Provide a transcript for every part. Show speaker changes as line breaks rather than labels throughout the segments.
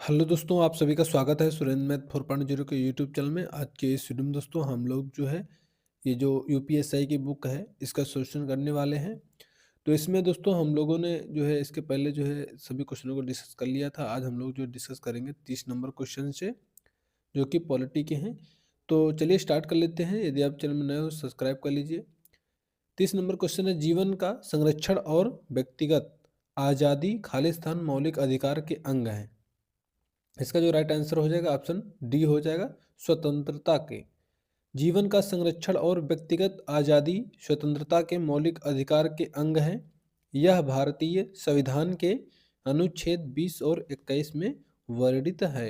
Hello दोस्तों, आप सभी का स्वागत है सुरेंद्र मैथ 4.0 के यूट्यूब चैनल में। आज के इस वीडियो में दोस्तों हम लोग जो है ये जो यूपीएसआई की बुक है इसका सॉल्यूशन करने वाले हैं। तो इसमें दोस्तों हम लोगों ने जो है इसके पहले जो है सभी क्वेश्चनों को डिस्कस कर लिया था। आज हम लोग जो डिस्कस करेंगे 30 नंबर क्वेश्चन से, जो कि पॉलिटी के हैं। तो चलिए स्टार्ट कर लेते हैं। यदि आप चैनल में नए हो सब्सक्राइब कर लीजिए। 30 नंबर क्वेश्चन है, जीवन का संरक्षण और व्यक्तिगत आज़ादी खालिस्तान मौलिक अधिकार के अंग हैं। इसका जो राइट आंसर हो जाएगा ऑप्शन डी हो जाएगा, स्वतंत्रता के। जीवन का संरक्षण और व्यक्तिगत आज़ादी स्वतंत्रता के मौलिक अधिकार के अंग हैं। यह भारतीय संविधान के अनुच्छेद 20 और 21 में वर्णित है।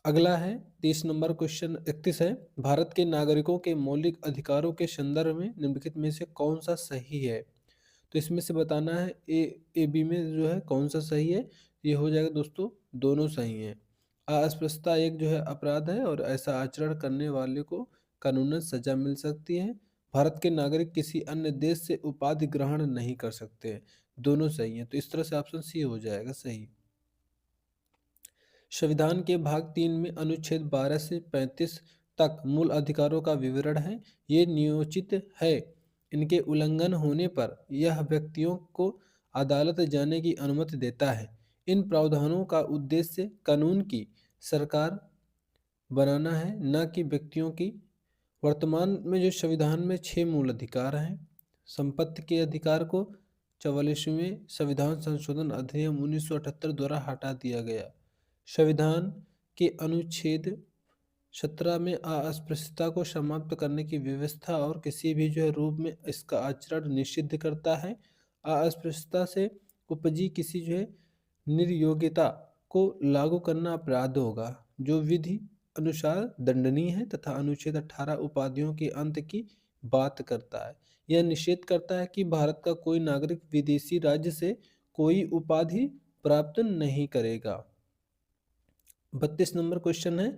अगला है 30 नंबर क्वेश्चन 31 है, भारत के नागरिकों के मौलिक अधिकारों के संदर्भ में निम्नलिखित में से कौन सा सही है। तो इसमें से बताना है ए बी में जो है कौन सा सही है। ये हो जाएगा दोस्तों, दोनों सही हैं। अस्पृश्यता एक जो है अपराध है और ऐसा आचरण करने वाले को कानूनन सजा मिल सकती है। भारत के नागरिक किसी अन्य देश से उपाधि ग्रहण नहीं कर सकते हैं। दोनों सही हैं, तो इस तरह से ऑप्शन सी हो जाएगा सही। संविधान के भाग 3 में अनुच्छेद 12 से 35 तक मूल अधिकारों का विवरण है। ये नियोजित है। इनके उल्लंघन होने पर यह व्यक्तियों को अदालत जाने की अनुमति देता है। इन प्रावधानों का उद्देश्य कानून की सरकार बनाना है, न कि व्यक्तियों की। वर्तमान में जो संविधान में 6 मूल अधिकार हैं। संपत्ति के अधिकार को 44वें संविधान संशोधन अधिनियम 1978 द्वारा हटा दिया गया। संविधान के अनुच्छेद 17 में अस्पृश्यता को समाप्त करने की व्यवस्था और किसी भी जो है रूप में इसका आचरण निषिद्ध करता है। अस्पृश्यता से उपजी किसी जो है निर्योग्यता को लागू करना अपराध होगा, जो विधि अनुसार दंडनीय है, तथा अनुच्छेद 18 उपाधियों के अंत की बात करता है। यह निषेध करता है कि भारत का कोई नागरिक विदेशी राज्य से कोई उपाधि प्राप्त नहीं करेगा। 32 नंबर क्वेश्चन है,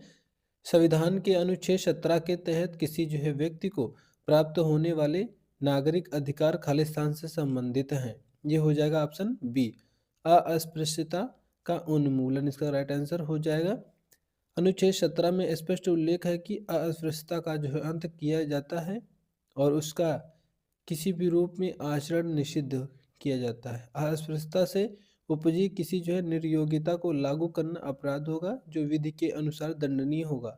संविधान के अनुच्छेद 17 के तहत किसी जो है व्यक्ति को प्राप्त होने वाले नागरिक अधिकार खालिस्तान से संबंधित हैं। ये हो जाएगा ऑप्शन बी, अस्पृश्यता का उन्मूलन। इसका राइट आंसर हो जाएगा। अनुच्छेद 17 में स्पष्ट उल्लेख है कि अस्पृश्यता का जो है अंत किया जाता है और उसका किसी भी रूप में आचरण निषिद्ध किया जाता है। अस्पृश्यता से उपजी किसी जो है निर्योग्यता को लागू करना अपराध होगा, जो विधि के अनुसार दंडनीय होगा।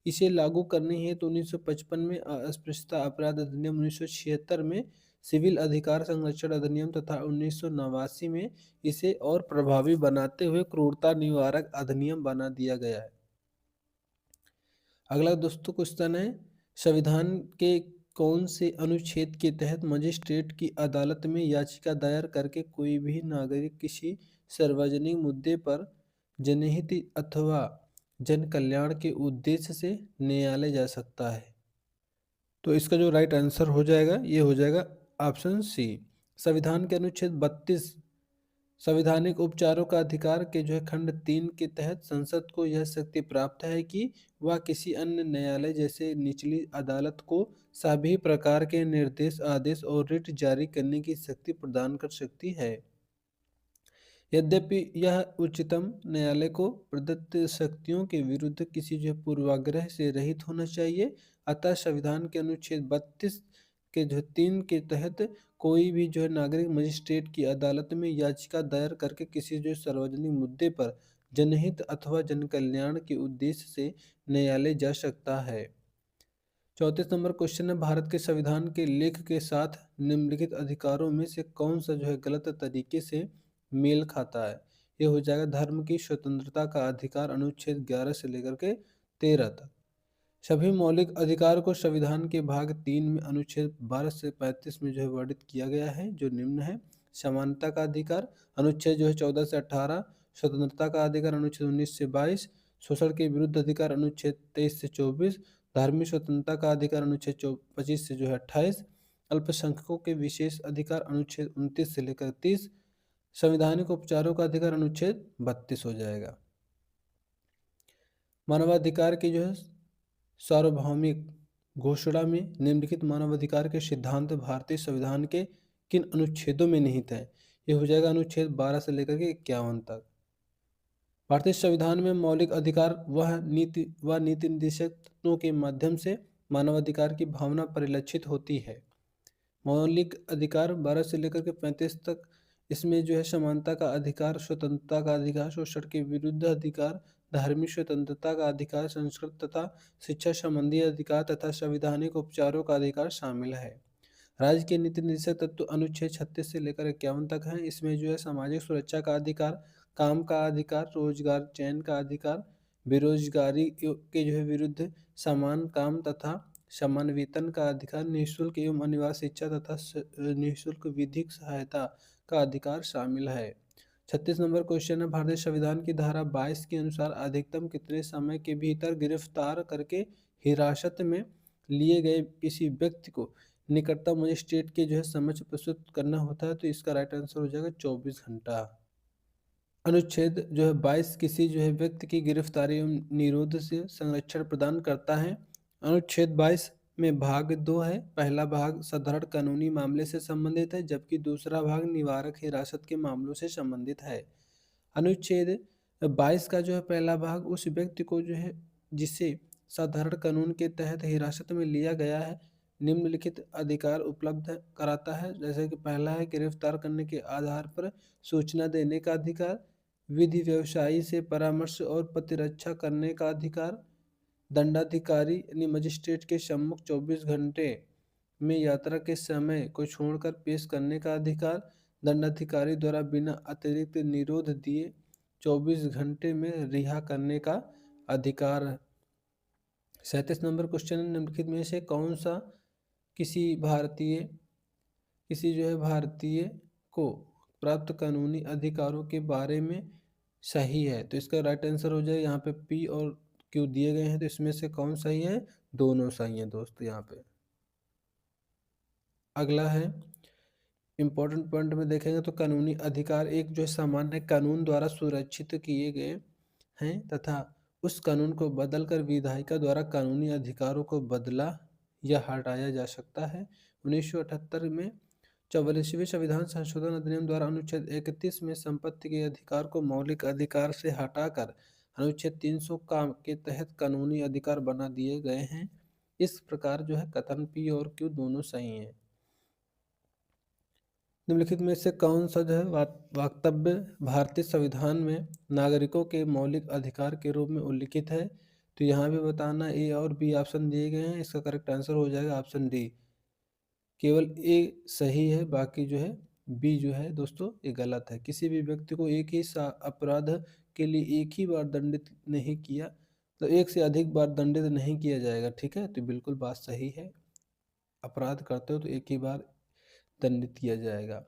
इसे लागू करने हेतु 1955 में अस्पृश्यता अपराध अधिनियम, 1976 में सिविल अधिकार संरक्षण अधिनियम तथा 1989 में इसे और प्रभावी बनाते हुए क्रूरता निवारक अधिनियम बना दिया गया है। अगला दोस्तों क्वेश्चन है, संविधान के कौन से अनुच्छेद के तहत मजिस्ट्रेट की अदालत में याचिका दायर करके कोई भी नागरिक किसी सार्वजनिक मुद्दे पर जनहित अथवा जन कल्याण के उद्देश्य से न्यायालय जा सकता है। तो इसका जो राइट आंसर हो जाएगा ये हो जाएगा ऑप्शन सी। संविधान के अनुच्छेद 32 संवैधानिक उपचारों का अधिकार के जो है खंड 3 के तहत संसद को यह शक्ति प्राप्त है कि वह किसी अन्य न्यायालय जैसे निचली अदालत को सभी प्रकार के निर्देश, आदेश और रिट जारी करने की शक्ति प्रदान कर सकती है। यद्यपि यह उच्चतम न्यायालय को प्रदत्त शक्तियों के विरुद्ध किसी जो पूर्वाग्रह से रहित होना चाहिए, अतः संविधान के अनुच्छेद 32 के जो 3 के तहत कोई भी जो है नागरिक मजिस्ट्रेट की अदालत में याचिका दायर करके किसी जो सार्वजनिक मुद्दे पर जनहित अथवा जन कल्याण के उद्देश्य से न्यायालय जा सकता है। 34 नंबर क्वेश्चन है, भारत के संविधान के लेख के साथ निम्नलिखित अधिकारों में से कौन सा जो है गलत तरीके से मेल खाता है। ये हो जाएगा धर्म की स्वतंत्रता का अधिकार, अनुच्छेद 11 से लेकर के 13 तक। सभी मौलिक अधिकार को संविधान के भाग 3 में अनुच्छेद 12 से 35 में जो है वर्णित किया गया है, जो निम्न है। समानता का अधिकार अनुच्छेद जो है 14 से 18, स्वतंत्रता का अधिकार अनुच्छेद 19 से 22, शोषण के विरुद्ध अधिकार अनुच्छेद 23 से 24, धार्मिक स्वतंत्रता का अधिकार अनुच्छेद 25 से जो है 28, अल्पसंख्यकों के विशेष अधिकार अनुच्छेद 29 से लेकर 30, संवैधानिक उपचारों का अधिकार अनुच्छेद 32 हो जाएगा। मानवाधिकार की जो है सार्वभौमिक घोषणा में निम्नलिखित मानवाधिकार के सिद्धांत भारतीय संविधान के किन अनुच्छेदों में निहित हैं। ये हो जाएगा अनुच्छेद 12 से लेकर के 51 तक। भारतीय संविधान में मौलिक अधिकार वह नीति निर्देशक तत्वों के माध्यम से मानवाधिकार की भावना परिलक्षित होती है। मौलिक अधिकार 12 से लेकर के 35 तक, इसमें जो है समानता का अधिकार, स्वतंत्रता का अधिकार, शोषण के विरुद्ध अधिकार, धार्मिक स्वतंत्रता का अधिकार, संस्कृत तथा शिक्षा संबंधी अधिकार तथा संवैधानिक उपचारों का अधिकार शामिल है। राज्य के नीति निर्देशक तत्व अनुच्छेद 36 से लेकर 51 तक हैं। इसमें जो है सामाजिक सुरक्षा का अधिकार, काम का अधिकार, रोजगार चयन का अधिकार, बेरोजगारी के जो है विरुद्ध समान काम तथा समान वेतन का अधिकार, निःशुल्क एवं अनिवार्य शिक्षा तथा निःशुल्क विधिक सहायता का अधिकार शामिल है। 36 नंबर क्वेश्चन है, भारतीय संविधान की धारा 22 के अनुसार अधिकतम कितने समय के भीतर गिरफ्तार करके हिरासत में लिए गए किसी व्यक्ति को निकटतम मजिस्ट्रेट के जो है समक्ष प्रस्तुत करना होता है? तो इसका राइट आंसर हो जाएगा 24 घंटा। अनुच्छेद जो है 22 किसी जो है व्यक्ति की गिरफ्तारी एवं निरोध से संरक्षण प्रदान करता है। अनुच्छेद 22 में भाग 2 है। पहला भाग साधारण कानूनी मामले से संबंधित है, जबकि दूसरा भाग निवारक हिरासत के मामलों से संबंधित है। अनुच्छेद 22 का जो है पहला भाग उस व्यक्ति को जो है जिसे साधारण कानून के तहत हिरासत में लिया गया है निम्नलिखित अधिकार उपलब्ध कराता है। जैसे कि पहला है गिरफ्तार करने के आधार पर सूचना देने का अधिकार, विधि व्यवसायी से परामर्श और प्रतिरक्षा करने का अधिकार, दंडाधिकारी यानी मजिस्ट्रेट के सम्मुख 24 घंटे में यात्रा के समय को छोड़कर पेश करने का अधिकार, दंडाधिकारी द्वारा बिना अतिरिक्त निरोध दिए 24 घंटे में रिहा करने का अधिकार। 37 नंबर क्वेश्चन, निम्नलिखित में से कौन सा किसी जो है भारतीय को प्राप्त कानूनी अधिकारों के बारे में सही है? तो इसका राइट आंसर हो जाएगा, यहाँ पे पी और क्यू दिए गए हैं, तो इसमें से कौन सही है? दोनों सही है दोस्त यहाँ पे। अगला है इंपॉर्टेंट पॉइंट में देखेंगे तो कानूनी अधिकार एक जो है सामान्य कानून द्वारा सुरक्षित किए गए हैं तथा उस कानून को बदलकर विधायिका द्वारा कानूनी अधिकारों को बदला या हटाया जा सकता है। 1978 में 44वें संविधान संशोधन अधिनियम द्वारा अनुच्छेद 31 में संपत्ति के अधिकार को मौलिक अधिकार से हटाकर अनुच्छेद 300 का के तहत कानूनी अधिकार बना दिए गए हैं। इस प्रकार जो है कथन पी और क्यू दोनों सही हैं। निम्नलिखित में से कौन सा जो है वक्तव्य भारतीय संविधान में नागरिकों के मौलिक अधिकार के रूप में उल्लिखित है? तो यहाँ भी बताना, ए और बी ऑप्शन दिए गए हैं, इसका करेक्ट आंसर हो जाएगा ऑप्शन डी। केवल ए सही है, बाकी जो है बी जो है दोस्तों ये गलत है। किसी भी व्यक्ति को एक ही अपराध के लिए एक ही बार दंडित नहीं किया, तो एक से अधिक बार दंडित नहीं किया जाएगा, ठीक है? तो बिल्कुल बात सही है, अपराध करते हो तो एक ही बार दंडित किया जाएगा।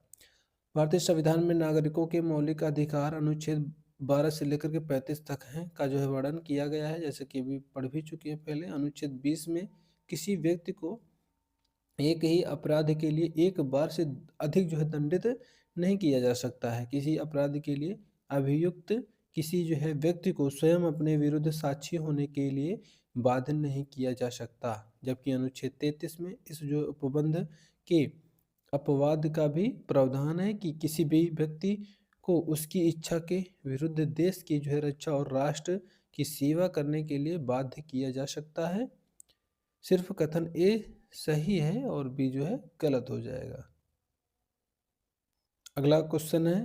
भारतीय संविधान में नागरिकों के मौलिक अधिकार अनुच्छेद 12 से लेकर के 35 तक हैं का जो है वर्णन किया गया है, जैसे कि अभी पढ़ भी चुके हैं पहले। अनुच्छेद 20 में किसी व्यक्ति को एक ही अपराध के लिए एक बार से अधिक जो है दंडित नहीं किया जा सकता है। किसी अपराध के लिए अभियुक्त किसी जो है व्यक्ति को स्वयं अपने विरुद्ध साक्षी होने के लिए बाध्य नहीं किया जा सकता, जबकि अनुच्छेद 33 में इस जो उपबंध के अपवाद का भी प्रावधान है कि किसी भी व्यक्ति को उसकी इच्छा के विरुद्ध देश की जो है रक्षा और राष्ट्र की सेवा करने के लिए बाध्य किया जा सकता है। सिर्फ कथन ए सही है और बी जो है गलत हो जाएगा। अगला क्वेश्चन है,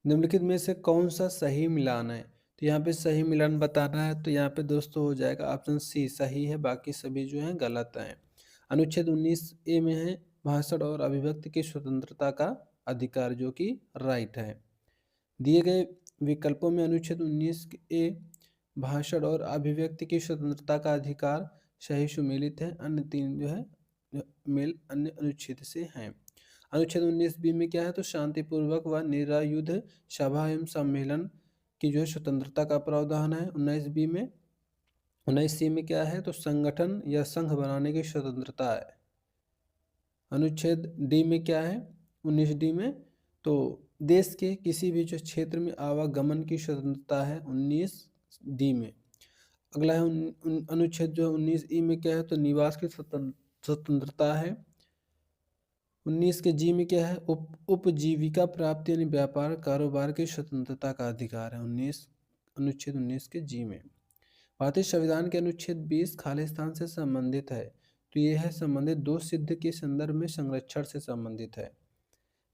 निम्नलिखित में से कौन सा सही मिलान है? तो यहाँ पे सही मिलान बताना है, तो यहाँ पे दोस्तों हो जाएगा ऑप्शन सी सही है, बाकी सभी जो हैं गलत हैं। अनुच्छेद 19 ए में है भाषण और अभिव्यक्ति की स्वतंत्रता का अधिकार, जो कि राइट है। दिए गए विकल्पों में अनुच्छेद 19 ए भाषण और अभिव्यक्ति की स्वतंत्रता का अधिकार सही सुमेलित है, अन्य तीन जो है मेल अन्य अनुच्छेद से हैं। अनुच्छेद 19 बी में क्या है? तो शांतिपूर्वक व निरायुध सभा एवं सम्मेलन की जो है स्वतंत्रता का प्रावधान है। 19 बी में 19 सी में क्या है? तो संगठन या संघ बनाने की स्वतंत्रता है। अनुच्छेद डी में क्या है? 19 डी में तो देश के किसी भी जो क्षेत्र में आवागमन की स्वतंत्रता है 19 डी में। अगला है अनुच्छेद जो 19 ई में क्या है? तो निवास की स्वतंत्रता है। 19 के जी में क्या है? उपजीविका प्राप्ति यानी व्यापार कारोबार की स्वतंत्रता का अधिकार है 19 अनुच्छेद 19 के जी में। भारतीय संविधान के अनुच्छेद 20 खालिस्तान से संबंधित है, तो यह है संबंधित दो सिद्ध के संदर्भ में संरक्षण से संबंधित है।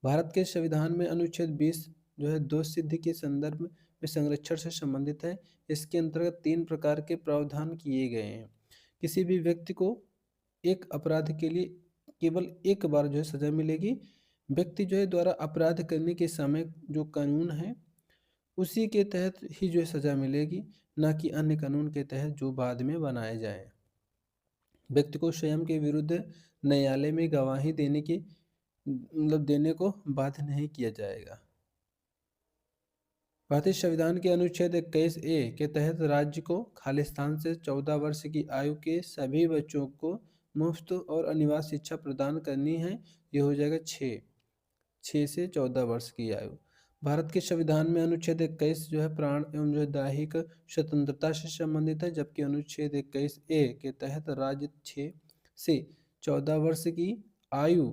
भारत के संविधान में अनुच्छेद 20 जो है दो सिद्ध के संदर्भ में संरक्षण से संबंधित है। इसके अंतर्गत तीन प्रकार के प्रावधान किए गए हैं। किसी भी व्यक्ति को एक अपराध के लिए केवल एक बार जो है सजा मिलेगी। व्यक्ति जो है द्वारा अपराध करने के समय जो कानून है उसी के तहत ही जो है सजा मिलेगी, ना कि अन्य कानून के तहत जो बाद में बनाए जाए। व्यक्ति को स्वयं के विरुद्ध न्यायालय में गवाही देने की देने को बाध्य नहीं किया जाएगा। भारतीय संविधान के अनुच्छेद 21A के तहत राज्य को खालिस्तान से 14 वर्ष की आयु के सभी बच्चों को मुफ्त और अनिवार्य शिक्षा प्रदान करनी है। ये हो जाएगा 6 से 14 वर्ष की आयु। भारत के संविधान में अनुच्छेद 21 जो है प्राण एवं जो है दैहिक स्वतंत्रता से संबंधित है, जबकि अनुच्छेद 21A के तहत राज्य 6 से 14 वर्ष की आयु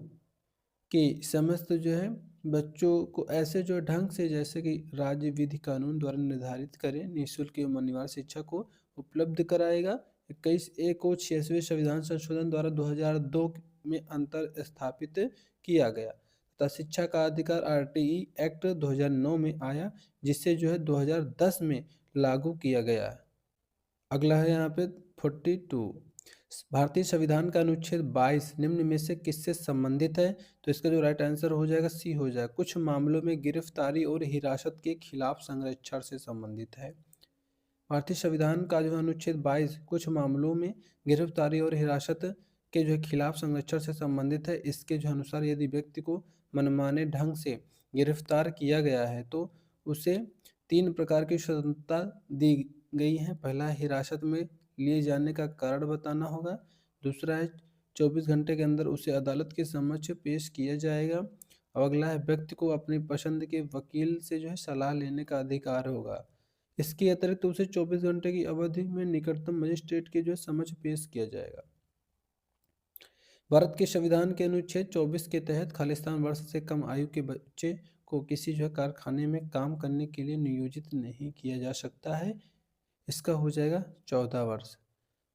के समस्त जो है बच्चों को ऐसे जो ढंग से जैसे कि राज्य विधि कानून द्वारा निर्धारित करें निःशुल्क एवं अनिवार्य शिक्षा को उपलब्ध कराएगा। 21A को 6वें संविधान संशोधन द्वारा 2002 में अंतर स्थापित किया गया तथा शिक्षा का अधिकार RTE एक्ट 2009 में आया, जिससे जो है 2010 में लागू किया गया। अगला है यहाँ पे 42। भारतीय संविधान का अनुच्छेद 22 निम्न में से किससे संबंधित है? तो इसका जो राइट आंसर हो जाएगा सी हो जाएगा। कुछ मामलों में गिरफ्तारी और हिरासत के खिलाफ संरक्षण से संबंधित है। भारतीय संविधान का जो अनुच्छेद 22 कुछ मामलों में गिरफ्तारी और हिरासत के जो खिलाफ संरक्षण से संबंधित है। इसके जो अनुसार यदि व्यक्ति को मनमाने ढंग से गिरफ्तार किया गया है तो उसे 3 प्रकार की स्वतंत्रता दी गई है। पहला है हिरासत में लिए जाने का कारण बताना होगा। दूसरा है 24 घंटे के अंदर उसे अदालत के समक्ष पेश किया जाएगा। और अगला है व्यक्ति को अपनी पसंद के वकील से जो है सलाह लेने का अधिकार होगा। इसके अतिरिक्त उसे 24 घंटे की अवधि में निकटतम मजिस्ट्रेट के जो है समक्ष पेश किया जाएगा। भारत के संविधान के अनुच्छेद 24 के तहत खालिस्तान वर्ष से कम आयु के बच्चे को किसी जो है कारखाने में काम करने के लिए नियोजित नहीं किया जा सकता है। इसका हो जाएगा 14 वर्ष।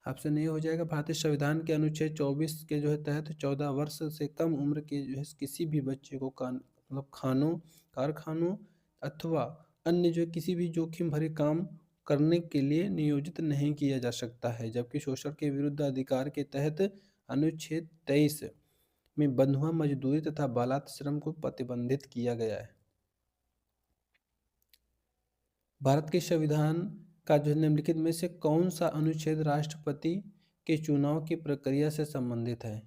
ऑप्शन ए हो जाएगा। भारतीय संविधान के अनुच्छेद 24 के जो है तहत 14 वर्ष से कम उम्र के जो है किसी भी बच्चे को खानों, कारखानों अथवा अन्य जो किसी भी जोखिम भरे काम करने के लिए नियोजित नहीं किया जा सकता है। जबकि शोषण के विरुद्ध अधिकार के तहत अनुच्छेद 23 में बंधुआ मजदूरी तथा बालात श्रम को प्रतिबंधित किया गया है। भारत के संविधान का जो निम्नलिखित में से कौन सा अनुच्छेद राष्ट्रपति के चुनाव की प्रक्रिया से संबंधित है?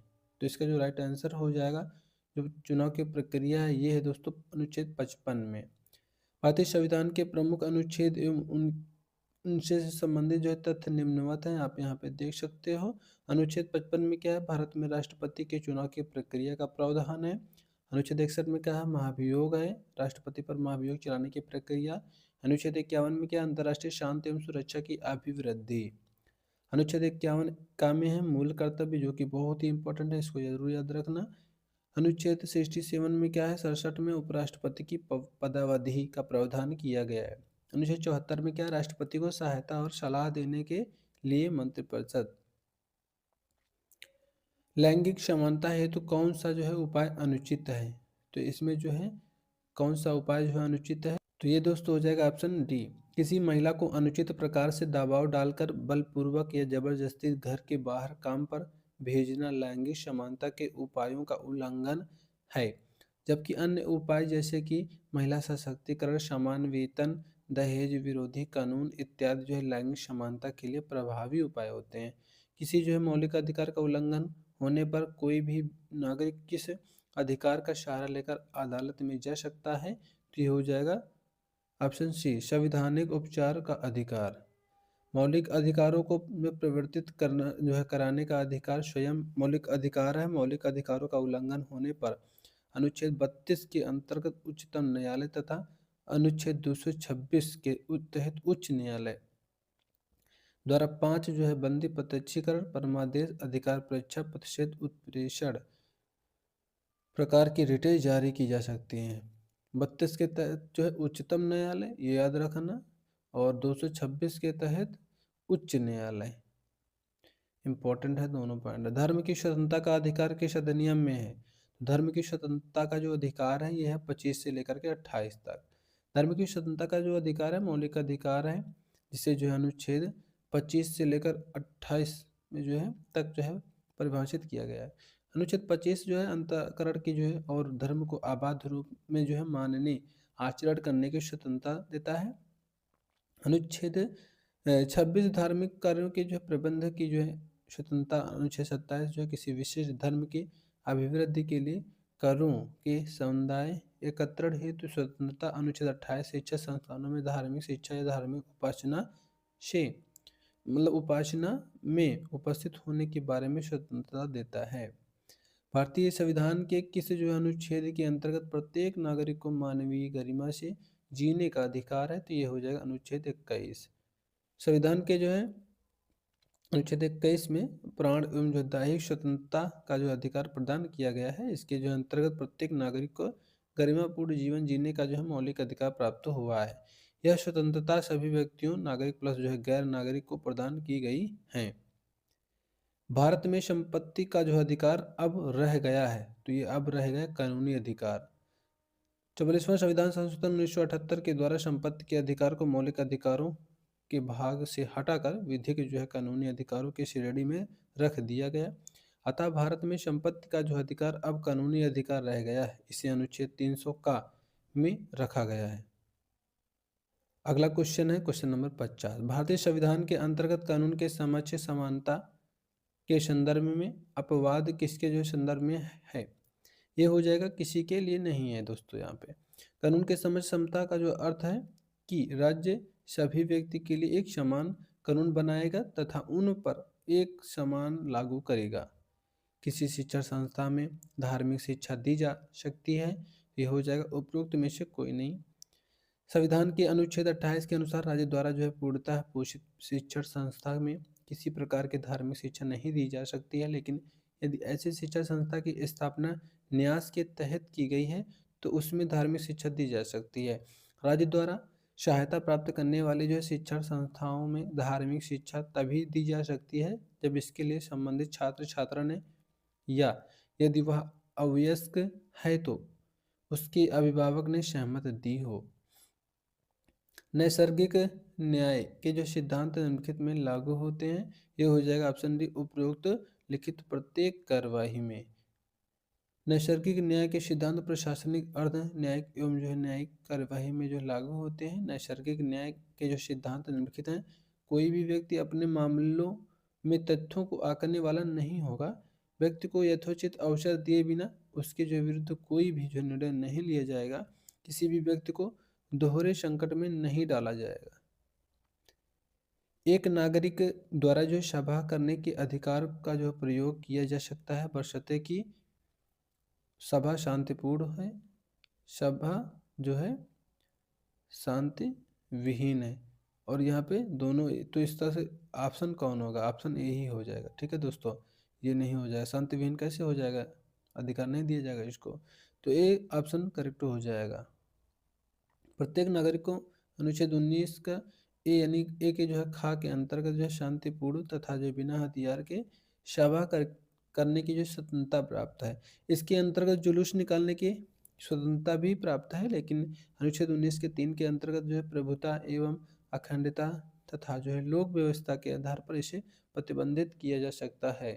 तो इसका जो राइट आंसर हो जाएगा जो चुनाव की प्रक्रिया है ये है दोस्तों अनुच्छेद 55 में। भारतीय संविधान के प्रमुख अनुच्छेद एवं उनसे संबंधित जो है तथ्य निम्नवत हैं, आप यहाँ पे देख सकते हो। अनुच्छेद 55 में क्या है? भारत में राष्ट्रपति के चुनाव की प्रक्रिया का प्रावधान है। अनुच्छेद 61 में क्या है? महाभियोग है, राष्ट्रपति पर महाभियोग चलाने की प्रक्रिया। अनुच्छेद 51 में क्या है? अंतर्राष्ट्रीय शांति एवं सुरक्षा की अभिवृद्धि। अनुच्छेद 51 का में है मूल कर्तव्य, जो कि बहुत ही इंपॉर्टेंट है, इसको जरूर याद रखना। अनुच्छेद 67 में क्या है? 67 में उपराष्ट्रपति की पदावधि का प्रावधान किया गया है। अनुच्छेद 74 में क्या है? राष्ट्रपति को सहायता और सलाह देने के लिए मंत्रिपरिषद। लैंगिक समानता हेतु कौन सा जो है उपाय अनुचित है? तो इसमें जो है कौन सा उपाय जो है अनुचित है? तो ये दोस्तों हो जाएगा ऑप्शन डी। किसी महिला को अनुचित प्रकार से दबाव डालकर बलपूर्वक या जबरदस्ती घर के बाहर काम पर भेजना लैंगिक समानता के उपायों का उल्लंघन है। जबकि अन्य उपाय जैसे कि महिला सशक्तिकरण, समान वेतन, दहेज विरोधी कानून इत्यादि जो है लैंगिक समानता के लिए प्रभावी उपाय होते हैं। किसी जो है मौलिक अधिकार का उल्लंघन होने पर कोई भी नागरिक किस अधिकार का सहारा लेकर अदालत में जा सकता है? तो ये हो जाएगा ऑप्शन सी संवैधानिक उपचार का अधिकार। मौलिक अधिकारों को प्रवर्तित करना जो है कराने का अधिकार स्वयं मौलिक अधिकार है। मौलिक अधिकारों का उल्लंघन होने पर अनुच्छेद 32 के अंतर्गत उच्चतम न्यायालय तथा अनुच्छेद 226 के तहत उच्च न्यायालय द्वारा 5 जो है बंदी, प्रत्यक्षीकरण, परमादेश, अधिकार परीक्षा, प्रतिषेध, उत्प्रेषण प्रकार की रिटें जारी की जा सकती हैं। 32 के तहत जो है उच्चतम न्यायालय, ये याद रखना। और 226 के तहत उच्च न्यायालय। इंपॉर्टेंट है दोनों पॉइंट। धर्म की स्वतंत्रता का अधिकार किस अधिनियम में है? धर्म की स्वतंत्रता का जो अधिकार है, यह है 25 से लेकर के 28 तक। धर्म की स्वतंत्रता का जो अधिकार है मौलिक अधिकार है, जिसे जो है अनुच्छेद 25 से लेकर 28 में जो है तक जो है परिभाषित किया गया है। अनुच्छेद 25 जो है अंतःकरण की जो है और धर्म को आबाद रूप में जो है मानने, आचरण करने की स्वतंत्रता देता है। अनुच्छेद 26 धार्मिक कार्यों के जो है प्रबंध की जो है स्वतंत्रता। अनुच्छेद 27 जो है किसी विशेष धर्म की अभिवृद्धि के लिए करों के समुदाय एकत्रण हेतु स्वतंत्रता। अनुच्छेद 28 शिक्षा संस्थानों में धार्मिक शिक्षा या धार्मिक उपासना से उपासना में उपस्थित होने के बारे में स्वतंत्रता देता है। भारतीय संविधान के किस जो है अनुच्छेद के अंतर्गत प्रत्येक नागरिक को मानवीय गरिमा से जीने का अधिकार है? तो ये हो जाएगा अनुच्छेद 21। संविधान के जो है अनुच्छेद 21 में प्राण एवं जो दैहिक स्वतंत्रता का जो अधिकार प्रदान किया गया है। इसके जो अंतर्गत प्रत्येक नागरिक को गरिमापूर्ण जीवन जीने का जो है मौलिक अधिकार प्राप्त हुआ है। यह स्वतंत्रता सभी व्यक्तियों, नागरिक प्लस जो है गैर नागरिक को प्रदान की गई है। भारत में संपत्ति का जो अधिकार अब रह गया है, तो ये अब रह गया कानूनी अधिकार। 44वां संविधान संशोधन 1978 के द्वारा संपत्ति के अधिकार को मौलिक अधिकारों के भाग से हटाकर विधिक जो है कानूनी अधिकारों की श्रेणी में रख दिया गया। अतः भारत में संपत्ति का जो अधिकार अब कानूनी अधिकार रह गया है। इसे अनुच्छेद 300 का में रखा गया है। अगला क्वेश्चन है क्वेश्चन नंबर 50। भारतीय संविधान के अंतर्गत कानून के समक्ष समानता के संदर्भ में अपवाद किसके जो संदर्भ में है? ये हो जाएगा किसी के लिए नहीं है दोस्तों। यहाँ पे कानून के समक्ष समता का जो अर्थ है कि राज्य सभी व्यक्ति के लिए एक समान कानून बनाएगा तथा उन पर एक समान लागू करेगा। किसी शिक्षण संस्था में धार्मिक शिक्षा दी जा सकती है, ये हो जाएगा उपरोक्त में से कोई नहीं। संविधान के अनुच्छेद 28 के अनुसार राज्य द्वारा जो है पूर्णतः पोषित शिक्षण संस्था में किसी प्रकार की धार्मिक शिक्षा नहीं दी जा सकती है, लेकिन यदि ऐसी शिक्षा संस्था की स्थापना न्यास के तहत की गई है तो उसमें धार्मिक शिक्षा दी जा सकती है। राज्य द्वारा सहायता प्राप्त करने वाली जो है शिक्षण संस्थाओं में धार्मिक शिक्षा तभी दी जा सकती है जब इसके लिए संबंधित छात्र छात्रा ने या यदि वह अवयस्क है तो उसके अभिभावक ने सहमति दी हो। नैसर्गिक न्याय के जो सिद्धांत निम्नलिखित में लागू होते हैं? ये हो जाएगा ऑप्शन डी उपरोक्त लिखित प्रत्येक कार्यवाही में। नैसर्गिक न्याय के सिद्धांत प्रशासनिक, अर्ध न्यायिक एवं जो है न्यायिक कार्यवाही में जो लागू होते हैं। नैसर्गिक न्याय के जो सिद्धांत निम्नलिखित हैं। कोई भी व्यक्ति अपने मामलों में तथ्यों को आंकने वाला नहीं होगा। व्यक्ति को यथोचित अवसर दिए बिना उसके जो विरुद्ध कोई भी जो निर्णय नहीं लिया जाएगा। किसी भी व्यक्ति को दोहरे संकट में नहीं डाला जाएगा। एक नागरिक द्वारा जो सभा करने के अधिकार का जो प्रयोग किया जा सकता है बशर्ते कि सभा शांतिपूर्ण है, सभा जो है शांति विहीन है। और यहाँ पे दोनों, तो इस तरह से ऑप्शन कौन होगा? ऑप्शन ए ही हो जाएगा। ठीक है दोस्तों, ये नहीं हो जाएगा। शांति विहीन कैसे हो जाएगा? अधिकार नहीं दिया जाएगा इसको, तो ए ऑप्शन करेक्ट हो जाएगा। प्रत्येक नागरिक को अनुच्छेद 19 का ए यानी ए के जो है खा के अंतर्गत जो है शांतिपूर्ण तथा जो बिना हथियार के सभा करने की जो स्वतंत्रता प्राप्त है। इसके अंतर्गत जुलूस निकालने की स्वतंत्रता भी प्राप्त है, लेकिन अनुच्छेद 19 के 3 के अंतर्गत जो है प्रभुता एवं अखंडता तथा जो है लोक व्यवस्था के आधार पर इसे प्रतिबंधित किया जा सकता है।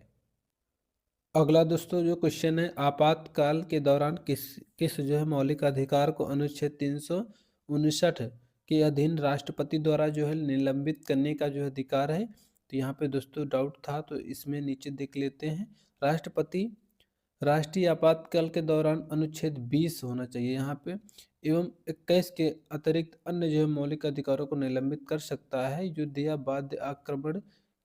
अगला दोस्तों जो क्वेश्चन है, आपातकाल के दौरान किस किस जो है मौलिक अधिकार को अनुच्छेद 359 के अधीन राष्ट्रपति द्वारा जो है निलंबित करने का जो अधिकार है? तो यहाँ पे दोस्तों डाउट था, तो इसमें नीचे देख लेते हैं। राष्ट्रपति राष्ट्रीय आपातकाल के दौरान अनुच्छेद 20 होना चाहिए यहाँ पे, एवं 21 के अतिरिक्त अन्य जो है मौलिक अधिकारों को निलंबित कर सकता है। युद्ध या बाध्य आक्रमण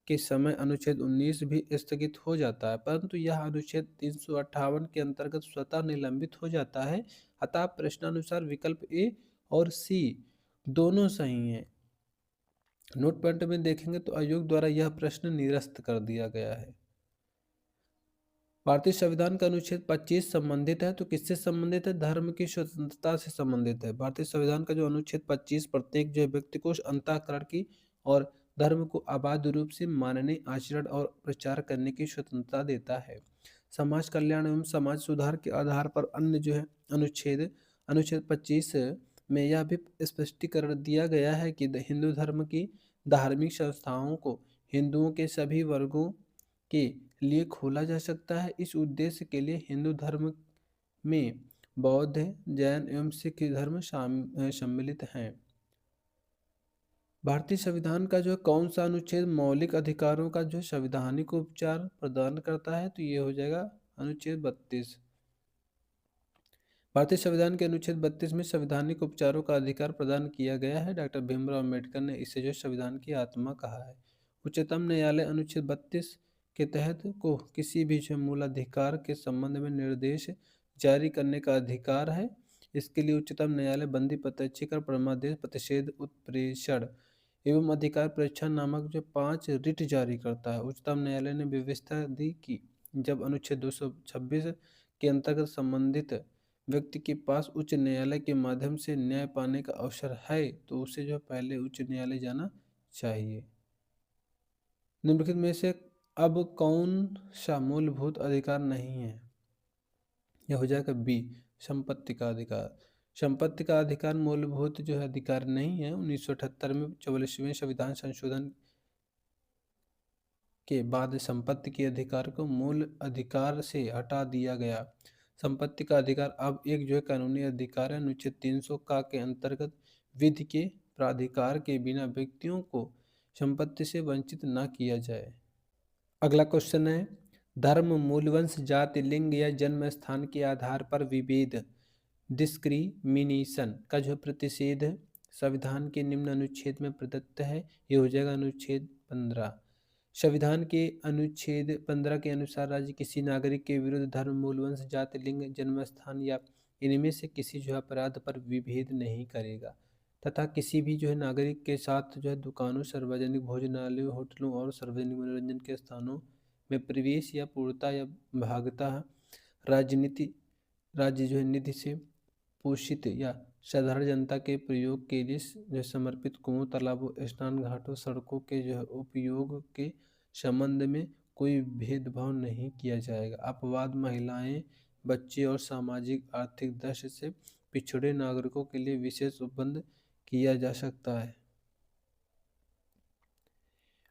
के समय अनुच्छेद 19 भी स्थगित हो जाता है, परंतु यह अनुच्छेद 358 के अंतर्गत स्वतः निलंबित हो जाता है। अतः प्रश्नानुसार विकल्प ए और सी दोनों सही हैं। नोट पॉइंट में देखेंगे तो आयोग द्वारा यह प्रश्न निरस्त कर दिया गया है। भारतीय संविधान का अनुच्छेद 25 संबंधित है, तो किससे संबंधित है? धर्म की स्वतंत्रता से संबंधित है। भारतीय संविधान का जो अनुच्छेद 25 प्रत्येक जो व्यक्ति को अंतःकरण की और धर्म को अबाध रूप से मानने, आचरण और प्रचार करने की स्वतंत्रता देता है। समाज कल्याण एवं समाज सुधार के आधार पर अन्य जो है अनुच्छेद अनुच्छेद 25 में यह भी स्पष्टीकरण दिया गया है कि हिंदू धर्म की धार्मिक संस्थाओं को हिंदुओं के सभी वर्गों के लिए खोला जा सकता है। इस उद्देश्य के लिए हिंदू धर्म में बौद्ध, जैन एवं सिख धर्म सम्मिलित हैं। भारतीय संविधान का जो कौन सा अनुच्छेद मौलिक अधिकारों का जो संवैधानिक उपचार प्रदान करता है? तो ये हो जाएगा अनुच्छेद 32। भारतीय संविधान के अनुच्छेद 32 में संवैधानिक उपचारों का अधिकार प्रदान किया गया है। डॉक्टर भीमराव अम्बेडकर ने इसे जो संविधान की आत्मा कहा है। उच्चतम न्यायालय अनुच्छेद 32 के तहत को किसी भी जो मूलाधिकार के संबंध में निर्देश जारी करने का अधिकार है। इसके लिए उच्चतम न्यायालय बंदी, प्रत्यक्षीकरण, परमादेश, प्रतिषेध, उत्प्रेषण एवं अधिकार परीक्षण नामक जो 5 रिट जारी करता है। उच्चतम न्यायालय ने व्यवस्था दी कि जब अनुच्छेद 226 के अंतर्गत संबंधित व्यक्ति के पास उच्च न्यायालय के माध्यम से न्याय पाने का अवसर है तो उसे जो पहले उच्च न्यायालय जाना चाहिए। निम्नलिखित में से अब कौन सा मूलभूत अधिकार नहीं है? यह हो जाएगा बी, संपत्ति का अधिकार। संपत्ति का अधिकार मूलभूत जो है अधिकार नहीं है। 1978 में 44वें संविधान संशोधन के बाद संपत्ति के अधिकार को मूल अधिकार से हटा दिया गया। संपत्ति का अधिकार अब एक जो है कानूनी अधिकार है। अनुच्छेद 300 का के अंतर्गत विधि के प्राधिकार के बिना व्यक्तियों को संपत्ति से वंचित न किया जाए। अगला क्वेश्चन है, धर्म, मूल वंश, जाति, लिंग या जन्म स्थान के आधार पर विभेद, डिस्क्रिमिनेशन का जो प्रतिषेध संविधान के निम्न अनुच्छेद में प्रदत्त है। ये हो जाएगा अनुच्छेद 15। संविधान के अनुच्छेद 15 के अनुसार राज्य किसी नागरिक के विरुद्ध धर्म, मूल वंश, जाति, लिंग, जन्म स्थान या इनमें से किसी जो है अपराध पर विभेद नहीं करेगा तथा किसी भी जो है नागरिक के साथ जो है दुकानों, सार्वजनिक भोजनालयों, होटलों और सार्वजनिक मनोरंजन के स्थानों में प्रवेश या पूर्णता या भागता राज्य जो है निधि से पोषित या साधारण जनता के प्रयोग के लिए जो समर्पित कुओं, तालाबों, स्नान घाटों, सड़कों के जो है उपयोग के संबंध में कोई भेदभाव नहीं किया जाएगा। अपवाद महिलाएं, बच्चे और सामाजिक आर्थिक दृष्टि से पिछड़े नागरिकों के लिए विशेष उपबंध किया जा सकता है।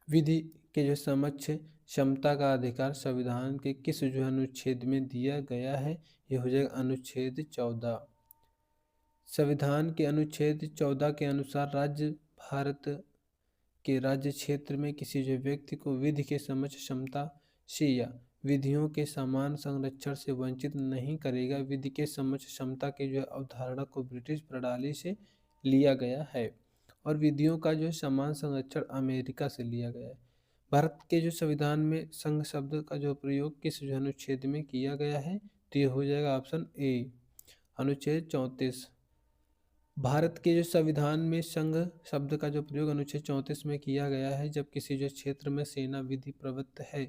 विधि के जो समक्ष क्षमता का अधिकार संविधान के किस जो अनुच्छेद में दिया गया है? ये हो जाएगा अनुच्छेद 14। संविधान के अनुच्छेद 14 के अनुसार भारत के राज्य क्षेत्र में किसी जो व्यक्ति को विधि के समक्ष क्षमता से या विधियों के समान संरक्षण से वंचित नहीं करेगा। विधि के समक्ष क्षमता के जो अवधारणा को ब्रिटिश प्रणाली से लिया गया है और विधियों का जो समान संरक्षण अमेरिका से लिया गया है। भारत के जो संविधान में संघ शब्द का जो प्रयोग किस जो अनुच्छेद में किया गया है? तो ये हो जाएगा ऑप्शन ए, अनुच्छेद 34। भारत के जो संविधान में संघ शब्द का जो प्रयोग अनुच्छेद 34 में किया गया है। जब किसी जो क्षेत्र में सेना विधि प्रवृत्त है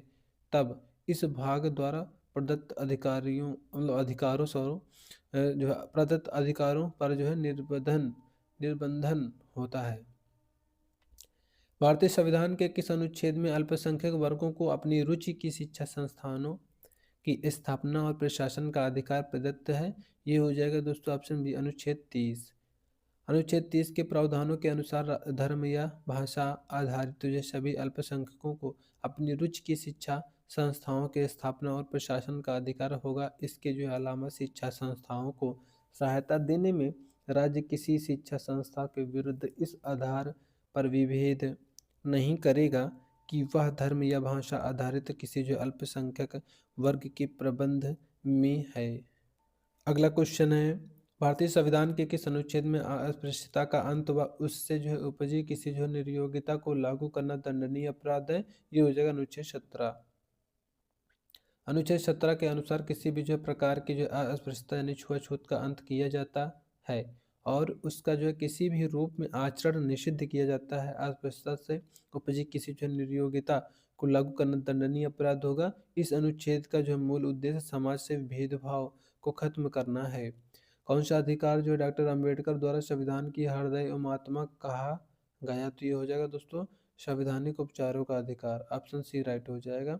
तब इस भाग द्वारा प्रदत्त अधिकारियों मतलब अधिकारों जो है प्रदत्त अधिकारों पर जो है निर्बंधन होता है। भारतीय संविधान के किस अनुच्छेद में अल्पसंख्यक वर्गों को अपनी रुचि की शिक्षा संस्थानों की स्थापना और प्रशासन का अधिकार प्रदत्त है? ये हो जाएगा दोस्तों ऑप्शन बी, अनुच्छेद 30। अनुच्छेद 30 के प्रावधानों के अनुसार धर्म या भाषा आधारित जो सभी अल्पसंख्यकों को अपनी रुचि की शिक्षा संस्थाओं के स्थापना और प्रशासन का अधिकार होगा। इसके जो अलावा शिक्षा संस्थाओं को सहायता देने में राज्य किसी शिक्षा संस्था के विरुद्ध इस आधार पर विभेद नहीं करेगा कि वह धर्म या भाषा आधारित किसी जो अल्पसंख्यक वर्ग के प्रबंध में है। अगला क्वेश्चन है, भारतीय संविधान के किस अनुच्छेद में अस्पृश्यता का अंत व उससे जो है उपजी किसी जो निर्योग्यता को लागू करना दंडनीय अपराध है? ये हो जाएगा अनुच्छेद 17। अनुच्छेद 17 के अनुसार किसी भी जो प्रकार की जो अस्पृश्यता यानी छुआछूत का अंत किया जाता है और उसका जो है किसी भी रूप में आचरण निषिद्ध किया जाता है। अस्पृश्यता से उपजी किसी जो नियोगिता को लागू करना दंडनीय अपराध होगा। इस अनुच्छेद का जो मूल उद्देश्य समाज से भेदभाव को खत्म करना है। कौन सा अधिकार जो डॉक्टर अंबेडकर द्वारा संविधान की हृदय एवं आत्मा कहा गया, तो ये हो जाएगा दोस्तों संवैधानिक उपचारों का अधिकार। ऑप्शन सी राइट हो जाएगा।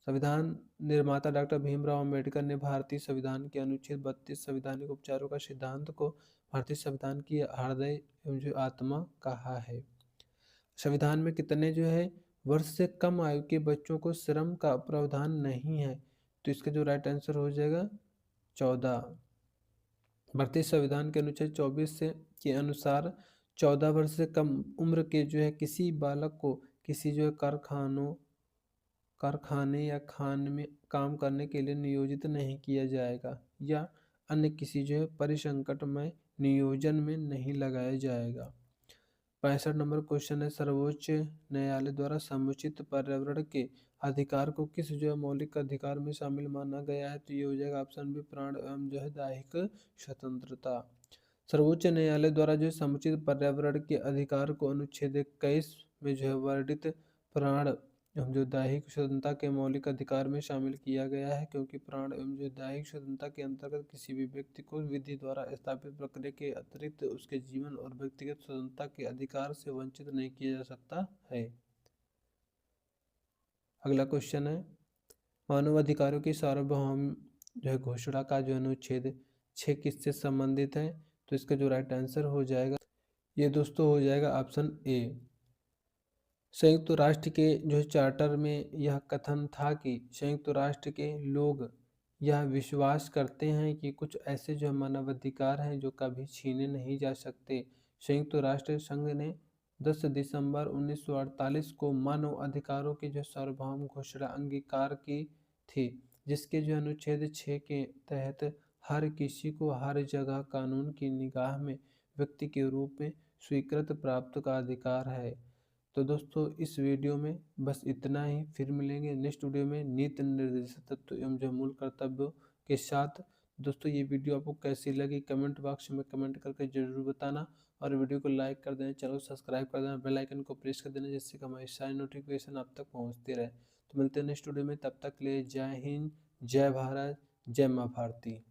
संविधान निर्माता डॉक्टर भीमराव अंबेडकर ने भारतीय संविधान के अनुच्छेद 32 संवैधानिक उपचारों का सिद्धांत को भारतीय संविधान की हृदय एवं जो आत्मा कहा है। संविधान में कितने जो है वर्ष से कम आयु के बच्चों को श्रम का प्रावधान नहीं है, तो इसका जो राइट आंसर हो जाएगा 14। भारतीय संविधान के अनुच्छेद 24 से के अनुसार 14 वर्ष से कम उम्र के जो है किसी बालक को किसी जो है कारखाने या खान में काम करने के लिए नियोजित नहीं किया जाएगा या अन्य किसी जो है परिसंकट में नियोजन में नहीं लगाया जाएगा। 65 नंबर क्वेश्चन है, सर्वोच्च न्यायालय द्वारा समुचित पर्यावरण के अधिकार को किस जो है मौलिक अधिकार में शामिल माना गया है, तो ये हो जाएगा ऑप्शन बी प्राण एवं जो है दैहिक स्वतंत्रता। सर्वोच्च न्यायालय द्वारा जो है समुचित पर्यावरण के अधिकार को अनुच्छेद 21 में जो है वर्णित प्राण एवं जो दैहिक स्वतंत्रता के मौलिक अधिकार में शामिल किया गया है, क्योंकि प्राण एवं जो दैहिक स्वतंत्रता के अंतर्गत किसी भी व्यक्ति को विधि द्वारा स्थापित प्रक्रिया के अतिरिक्त उसके जीवन और व्यक्तिगत स्वतंत्रता के अधिकार से वंचित नहीं किया जा सकता है। अगला क्वेश्चन है, मानव अधिकारों की सार्वभौम जो है घोषणा का जो अनुच्छेद 6 किससे संबंधित है, तो इसका जो राइट आंसर हो जाएगा ये दोस्तों हो जाएगा ऑप्शन ए। संयुक्त राष्ट्र के जो चार्टर में यह कथन था कि संयुक्त राष्ट्र के लोग यह विश्वास करते हैं कि कुछ ऐसे जो मानवाधिकार हैं जो कभी छीने नहीं जा सकते। संयुक्त राष्ट्र संघ ने 10 दिसंबर 1948 को मानव अधिकारों की जो सार्वभौम घोषणा अंगीकार की थी, जिसके जो अनुच्छेद 6 के तहत हर किसी को हर जगह कानून की निगाह में व्यक्ति के रूप में स्वीकृत प्राप्त का अधिकार है। तो दोस्तों इस वीडियो में बस इतना ही, फिर मिलेंगे नेक्स्ट वीडियो में नीति निर्देशक तत्व एवं जो मूल कर्तव्यों के साथ। दोस्तों ये वीडियो आपको कैसी लगी कमेंट बॉक्स में कमेंट करके जरूर बताना, और वीडियो को लाइक कर देना, चैनल को सब्सक्राइब कर देना, बेल आइकन को प्रेस कर देना, जिससे कि हमारी सारी नोटिफिकेशन आप तक पहुँचती रहे। तो मिलते हैं नेक्स्ट वीडियो में, तब तक के लिए जय हिंद, जय भारत, जय माँ भारती।